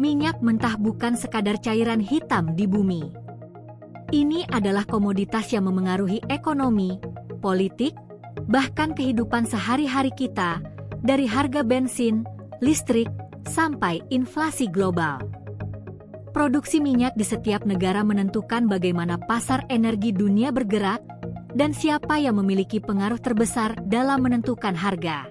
Minyak mentah bukan sekadar cairan hitam di bumi. Ini adalah komoditas yang memengaruhi ekonomi, politik, bahkan kehidupan sehari-hari kita, dari harga bensin, listrik, sampai inflasi global. Produksi minyak di setiap negara menentukan bagaimana pasar energi dunia bergerak dan siapa yang memiliki pengaruh terbesar dalam menentukan harga.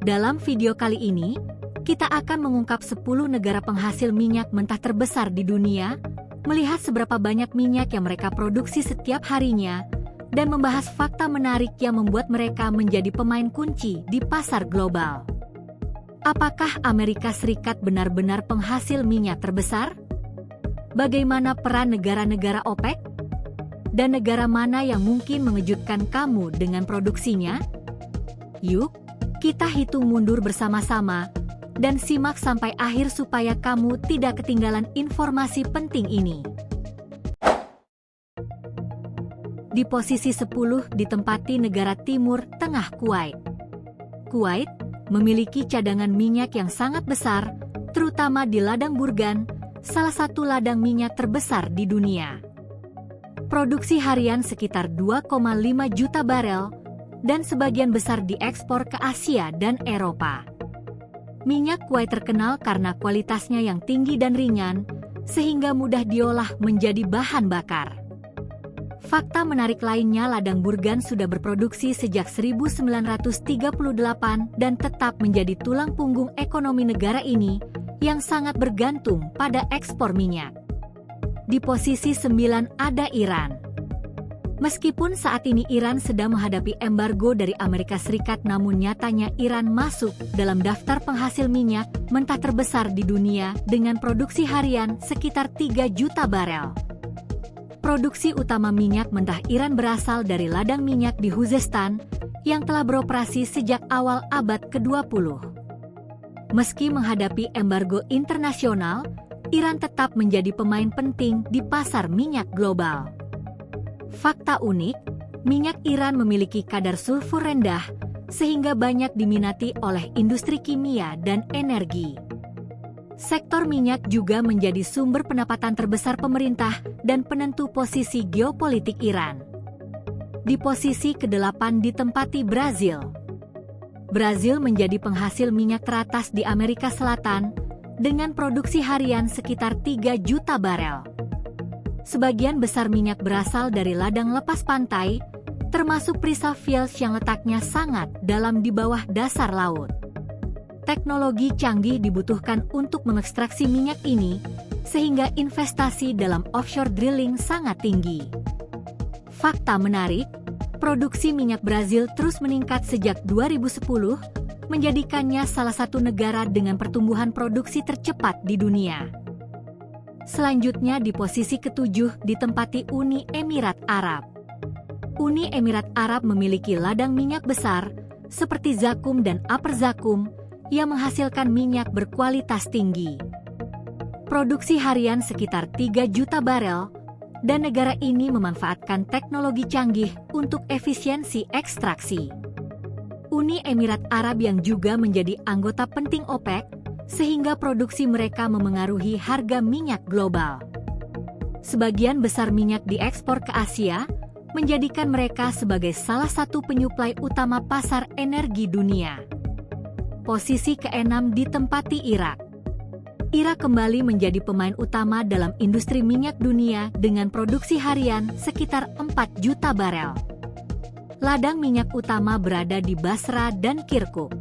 Dalam video kali ini, kita akan mengungkap 10 negara penghasil minyak mentah terbesar di dunia, melihat seberapa banyak minyak yang mereka produksi setiap harinya, dan membahas fakta menarik yang membuat mereka menjadi pemain kunci di pasar global. Apakah Amerika Serikat benar-benar penghasil minyak terbesar? Bagaimana peran negara-negara OPEC? Dan negara mana yang mungkin mengejutkan kamu dengan produksinya? Yuk, kita hitung mundur bersama-sama dan simak sampai akhir supaya kamu tidak ketinggalan informasi penting ini. Di posisi 10 ditempati negara Timur Tengah Kuwait. Kuwait memiliki cadangan minyak yang sangat besar, terutama di ladang Burgan, salah satu ladang minyak terbesar di dunia. Produksi harian sekitar 2,5 juta barel, dan sebagian besar diekspor ke Asia dan Eropa. Minyak Kuwait terkenal karena kualitasnya yang tinggi dan ringan, sehingga mudah diolah menjadi bahan bakar. Fakta menarik lainnya, ladang Burgan sudah berproduksi sejak 1938 dan tetap menjadi tulang punggung ekonomi negara ini yang sangat bergantung pada ekspor minyak. Di posisi 9 ada Iran. Meskipun saat ini Iran sedang menghadapi embargo dari Amerika Serikat, namun nyatanya Iran masuk dalam daftar penghasil minyak mentah terbesar di dunia dengan produksi harian sekitar 3 juta barel. Produksi utama minyak mentah Iran berasal dari ladang minyak di Khuzestan yang telah beroperasi sejak awal abad ke-20. Meski menghadapi embargo internasional, Iran tetap menjadi pemain penting di pasar minyak global. Fakta unik, minyak Iran memiliki kadar sulfur rendah, sehingga banyak diminati oleh industri kimia dan energi. Sektor minyak juga menjadi sumber pendapatan terbesar pemerintah dan penentu posisi geopolitik Iran. Di posisi ke-8 ditempati Brazil. Brazil menjadi penghasil minyak teratas di Amerika Selatan, dengan produksi harian sekitar 3 juta barel. Sebagian besar minyak berasal dari ladang lepas pantai, termasuk pre-salt fields yang letaknya sangat dalam di bawah dasar laut. Teknologi canggih dibutuhkan untuk mengekstraksi minyak ini, sehingga investasi dalam offshore drilling sangat tinggi. Fakta menarik, produksi minyak Brazil terus meningkat sejak 2010, menjadikannya salah satu negara dengan pertumbuhan produksi tercepat di dunia. Selanjutnya di posisi ke-7 ditempati Uni Emirat Arab. Uni Emirat Arab memiliki ladang minyak besar, seperti Zakum dan Upper Zakum, yang menghasilkan minyak berkualitas tinggi. Produksi harian sekitar 3 juta barel, dan negara ini memanfaatkan teknologi canggih untuk efisiensi ekstraksi. Uni Emirat Arab yang juga menjadi anggota penting OPEC, sehingga produksi mereka memengaruhi harga minyak global. Sebagian besar minyak diekspor ke Asia, menjadikan mereka sebagai salah satu penyuplai utama pasar energi dunia. Posisi ke-6 ditempati Irak. Irak kembali menjadi pemain utama dalam industri minyak dunia dengan produksi harian sekitar 4 juta barel. Ladang minyak utama berada di Basra dan Kirkuk.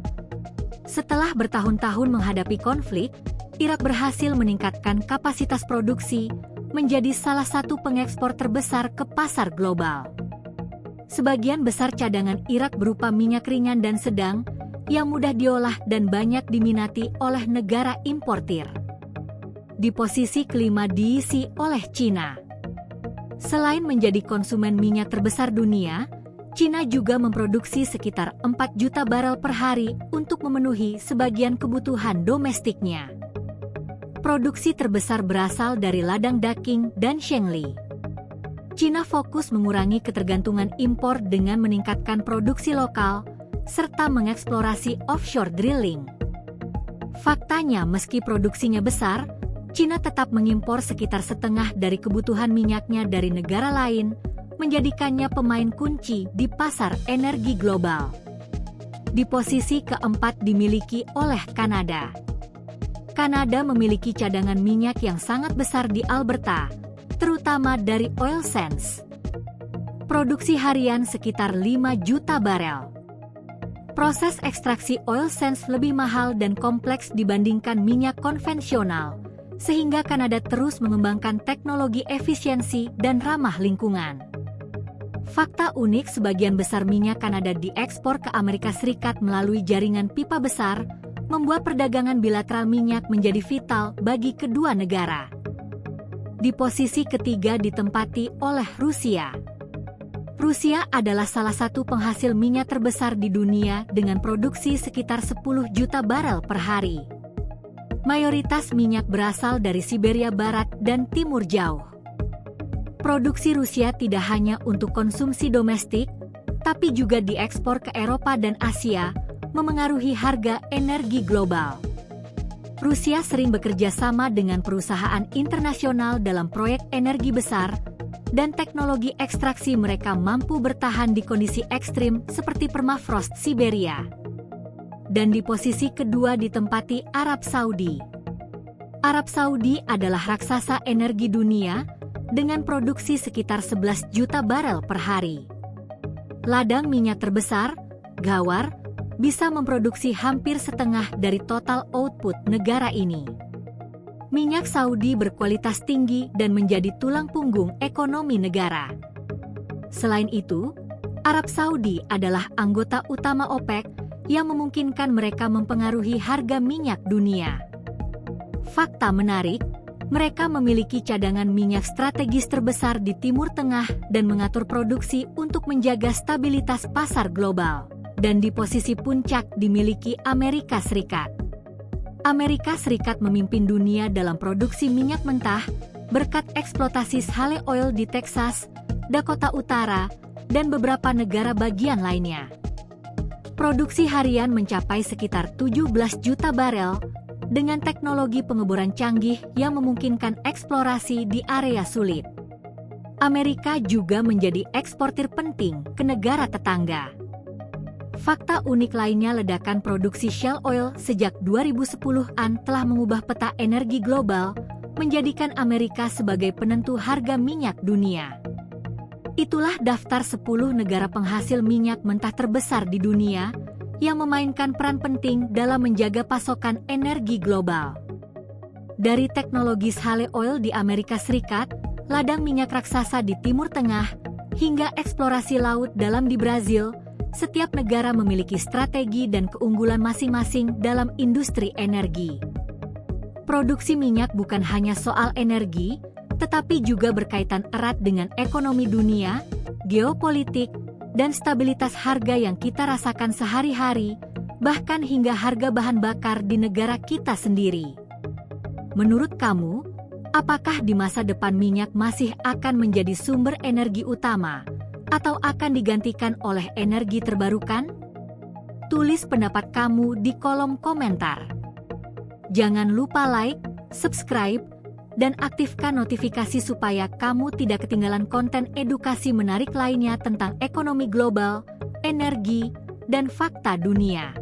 Setelah bertahun-tahun menghadapi konflik, Irak berhasil meningkatkan kapasitas produksi, menjadi salah satu pengekspor terbesar ke pasar global. Sebagian besar cadangan Irak berupa minyak ringan dan sedang, yang mudah diolah dan banyak diminati oleh negara importir. Di posisi ke-5 diisi oleh Cina. Selain menjadi konsumen minyak terbesar dunia, Cina juga memproduksi sekitar 4 juta barel per hari untuk memenuhi sebagian kebutuhan domestiknya. Produksi terbesar berasal dari ladang Daking dan Shengli. Cina fokus mengurangi ketergantungan impor dengan meningkatkan produksi lokal, serta mengeksplorasi offshore drilling. Faktanya, meski produksinya besar, Cina tetap mengimpor sekitar setengah dari kebutuhan minyaknya dari negara lain, menjadikannya pemain kunci di pasar energi global. Di posisi keempat dimiliki oleh Kanada. Kanada memiliki cadangan minyak yang sangat besar di Alberta, terutama dari oil sands. Produksi harian sekitar 5 juta barel. Proses ekstraksi oil sands lebih mahal dan kompleks dibandingkan minyak konvensional, sehingga Kanada terus mengembangkan teknologi efisiensi dan ramah lingkungan. Fakta unik, sebagian besar minyak Kanada diekspor ke Amerika Serikat melalui jaringan pipa besar, membuat perdagangan bilateral minyak menjadi vital bagi kedua negara. Di posisi ketiga ditempati oleh Rusia. Rusia adalah salah satu penghasil minyak terbesar di dunia dengan produksi sekitar 10 juta barel per hari. Mayoritas minyak berasal dari Siberia Barat dan Timur Jauh. Produksi Rusia tidak hanya untuk konsumsi domestik, tapi juga diekspor ke Eropa dan Asia, memengaruhi harga energi global. Rusia sering bekerja sama dengan perusahaan internasional dalam proyek energi besar, dan teknologi ekstraksi mereka mampu bertahan di kondisi ekstrim seperti permafrost Siberia. Dan di posisi kedua ditempati Arab Saudi. Arab Saudi adalah raksasa energi dunia dengan produksi sekitar 11 juta barel per hari. Ladang minyak terbesar, Ghawar, bisa memproduksi hampir setengah dari total output negara ini. Minyak Saudi berkualitas tinggi dan menjadi tulang punggung ekonomi negara. Selain itu, Arab Saudi adalah anggota utama OPEC yang memungkinkan mereka mempengaruhi harga minyak dunia. Fakta menarik, mereka memiliki cadangan minyak strategis terbesar di Timur Tengah dan mengatur produksi untuk menjaga stabilitas pasar global. Dan di posisi puncak dimiliki Amerika Serikat. Amerika Serikat memimpin dunia dalam produksi minyak mentah berkat eksploitasi shale oil di Texas, Dakota Utara, dan beberapa negara bagian lainnya. Produksi harian mencapai sekitar 17 juta barel dengan teknologi pengeboran canggih yang memungkinkan eksplorasi di area sulit. Amerika juga menjadi eksportir penting ke negara tetangga. Fakta unik lainnya, ledakan produksi shale oil sejak 2010-an telah mengubah peta energi global, menjadikan Amerika sebagai penentu harga minyak dunia. Itulah daftar 10 negara penghasil minyak mentah terbesar di dunia yang memainkan peran penting dalam menjaga pasokan energi global. Dari teknologi shale oil di Amerika Serikat, ladang minyak raksasa di Timur Tengah, hingga eksplorasi laut dalam di Brazil, setiap negara memiliki strategi dan keunggulan masing-masing dalam industri energi. Produksi minyak bukan hanya soal energi, tetapi juga berkaitan erat dengan ekonomi dunia, geopolitik, dan stabilitas harga yang kita rasakan sehari-hari, bahkan hingga harga bahan bakar di negara kita sendiri. Menurut kamu, apakah di masa depan minyak masih akan menjadi sumber energi utama, atau akan digantikan oleh energi terbarukan? Tulis pendapat kamu di kolom komentar. Jangan lupa like, subscribe, dan aktifkan notifikasi supaya kamu tidak ketinggalan konten edukasi menarik lainnya tentang ekonomi global, energi, dan fakta dunia.